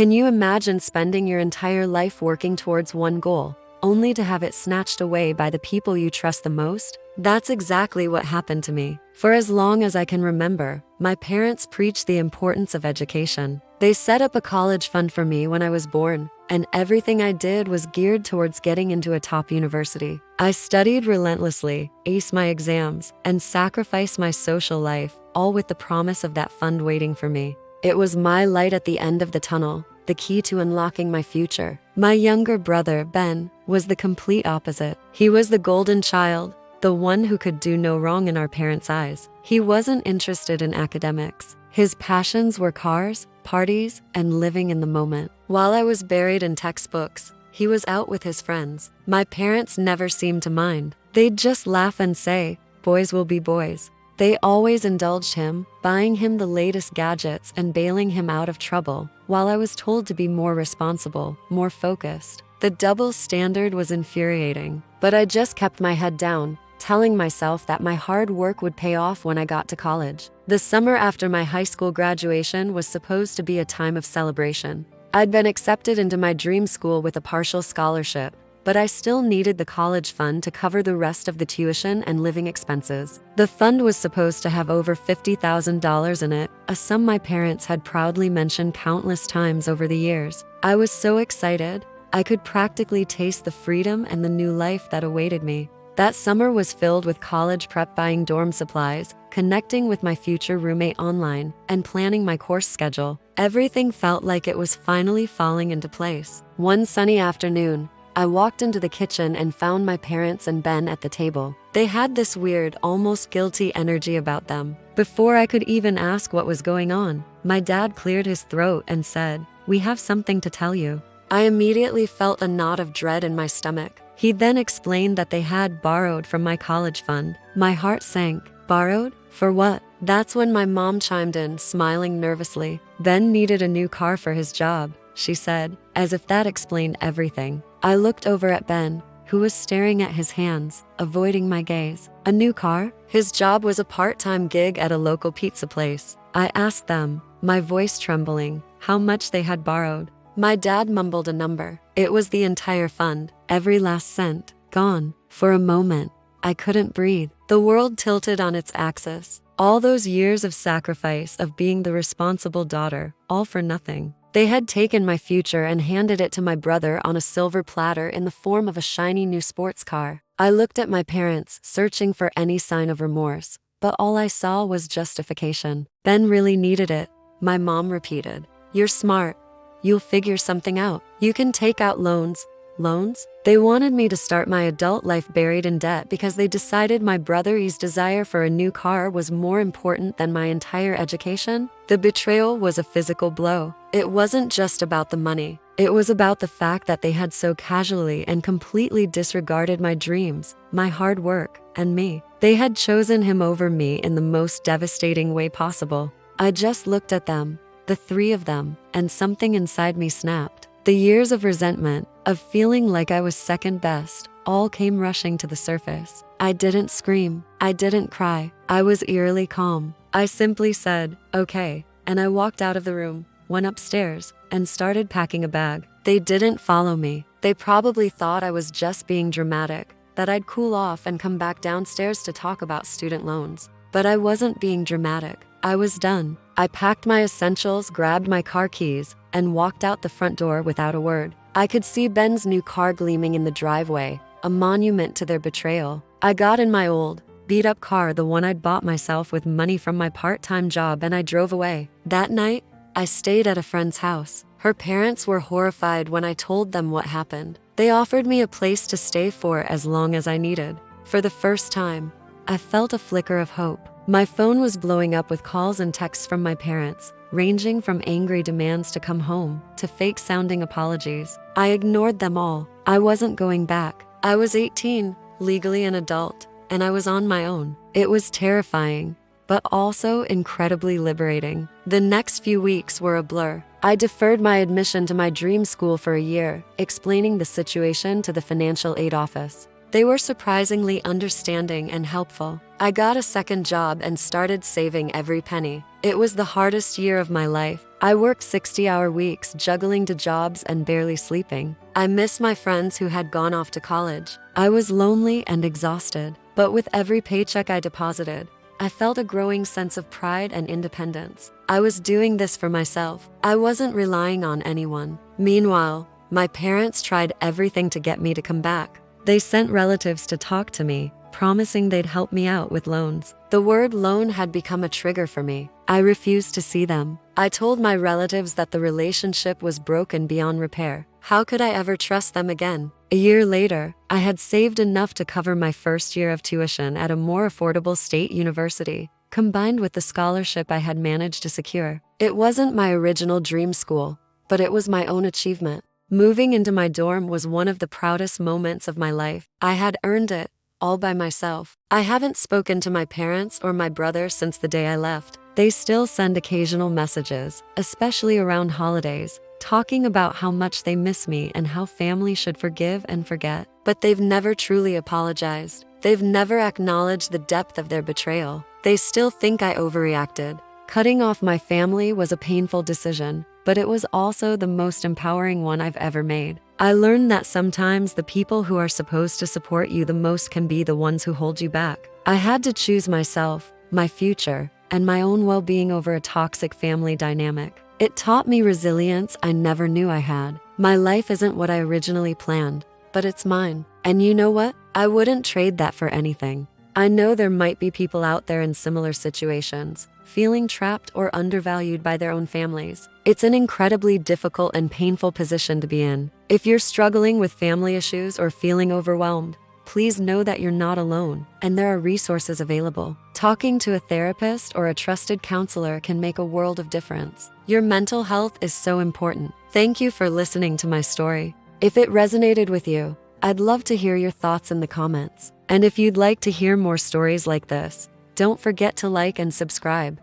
Can you imagine spending your entire life working towards one goal, only to have it snatched away by the people you trust the most? That's exactly what happened to me. For as long as I can remember, my parents preached the importance of education. They set up a college fund for me when I was born, and everything I did was geared towards getting into a top university. I studied relentlessly, aced my exams, and sacrificed my social life, all with the promise of that fund waiting for me. It was my light at the end of the tunnel, the key to unlocking my future. My younger brother, Ben, was the complete opposite. He was the golden child, the one who could do no wrong in our parents' eyes. He wasn't interested in academics. His passions were cars, parties, and living in the moment. While I was buried in textbooks, he was out with his friends. My parents never seemed to mind. They'd just laugh and say, "Boys will be boys." They always indulged him, buying him the latest gadgets and bailing him out of trouble, while I was told to be more responsible, more focused. The double standard was infuriating, but I just kept my head down, telling myself that my hard work would pay off when I got to college. The summer after my high school graduation was supposed to be a time of celebration. I'd been accepted into my dream school with a partial scholarship, but I still needed the college fund to cover the rest of the tuition and living expenses. The fund was supposed to have over $50,000 in it, a sum my parents had proudly mentioned countless times over the years. I was so excited, I could practically taste the freedom and the new life that awaited me. That summer was filled with college prep, buying dorm supplies, connecting with my future roommate online, and planning my course schedule. Everything felt like it was finally falling into place. One sunny afternoon, I walked into the kitchen and found my parents and Ben at the table. They had this weird, almost guilty energy about them. Before I could even ask what was going on, my dad cleared his throat and said, "We have something to tell you." I immediately felt a knot of dread in my stomach. He then explained that they had borrowed from my college fund. My heart sank. Borrowed? For what? That's when my mom chimed in, smiling nervously. Ben needed a new car for his job, she said, as if that explained everything. I looked over at Ben, who was staring at his hands, avoiding my gaze. A new car? His job was a part-time gig at a local pizza place. I asked them, my voice trembling, how much they had borrowed. My dad mumbled a number. It was the entire fund, every last cent, gone. For a moment, I couldn't breathe. The world tilted on its axis. All those years of sacrifice, of being the responsible daughter, all for nothing. They had taken my future and handed it to my brother on a silver platter in the form of a shiny new sports car. I looked at my parents, searching for any sign of remorse, but all I saw was justification. Ben really needed it, my mom repeated. You're smart. You'll figure something out. You can take out loans. Loans? They wanted me to start my adult life buried in debt because they decided my brother's desire for a new car was more important than my entire education. The betrayal was a physical blow. It wasn't just about the money. It was about the fact that they had so casually and completely disregarded my dreams, my hard work, and me. They had chosen him over me in the most devastating way possible. I just looked at them, the three of them, and something inside me snapped. The years of resentment, of feeling like I was second best, all came rushing to the surface. I didn't scream. I didn't cry. I was eerily calm. I simply said, "Okay," and I walked out of the room, went upstairs, and started packing a bag. They didn't follow me. They probably thought I was just being dramatic, that I'd cool off and come back downstairs to talk about student loans. But I wasn't being dramatic. I was done. I packed my essentials, grabbed my car keys, and walked out the front door without a word. I could see Ben's new car gleaming in the driveway, a monument to their betrayal. I got in my old, beat-up car, the one I'd bought myself with money from my part-time job, and I drove away. That night, I stayed at a friend's house. Her parents were horrified when I told them what happened. They offered me a place to stay for as long as I needed. For the first time, I felt a flicker of hope. My phone was blowing up with calls and texts from my parents, ranging from angry demands to come home to fake-sounding apologies. I ignored them all. I wasn't going back. I was 18, legally an adult, and I was on my own. It was terrifying, but also incredibly liberating. The next few weeks were a blur. I deferred my admission to my dream school for a year, explaining the situation to the financial aid office. They were surprisingly understanding and helpful. I got a second job and started saving every penny. It was the hardest year of my life. I worked 60-hour weeks, juggling 2 jobs and barely sleeping. I missed my friends who had gone off to college. I was lonely and exhausted, but with every paycheck I deposited, I felt a growing sense of pride and independence. I was doing this for myself. I wasn't relying on anyone. Meanwhile, my parents tried everything to get me to come back. They sent relatives to talk to me, promising they'd help me out with loans. The word loan had become a trigger for me. I refused to see them. I told my relatives that the relationship was broken beyond repair. How could I ever trust them again? A year later, I had saved enough to cover my first year of tuition at a more affordable state university, combined with the scholarship I had managed to secure. It wasn't my original dream school, but it was my own achievement. Moving into my dorm was one of the proudest moments of my life. I had earned it, all by myself. I haven't spoken to my parents or my brother since the day I left. They still send occasional messages, especially around holidays, talking about how much they miss me and how family should forgive and forget. But they've never truly apologized. They've never acknowledged the depth of their betrayal. They still think I overreacted. Cutting off my family was a painful decision, but it was also the most empowering one I've ever made. I learned that sometimes the people who are supposed to support you the most can be the ones who hold you back. I had to choose myself, my future, and my own well-being over a toxic family dynamic. It taught me resilience I never knew I had. My life isn't what I originally planned, but it's mine. And you know what? I wouldn't trade that for anything. I know there might be people out there in similar situations, feeling trapped or undervalued by their own families. It's an incredibly difficult and painful position to be in. If you're struggling with family issues or feeling overwhelmed, please know that you're not alone, and there are resources available. Talking to a therapist or a trusted counselor can make a world of difference. Your mental health is so important. Thank you for listening to my story. If it resonated with you, I'd love to hear your thoughts in the comments. And if you'd like to hear more stories like this, don't forget to like and subscribe.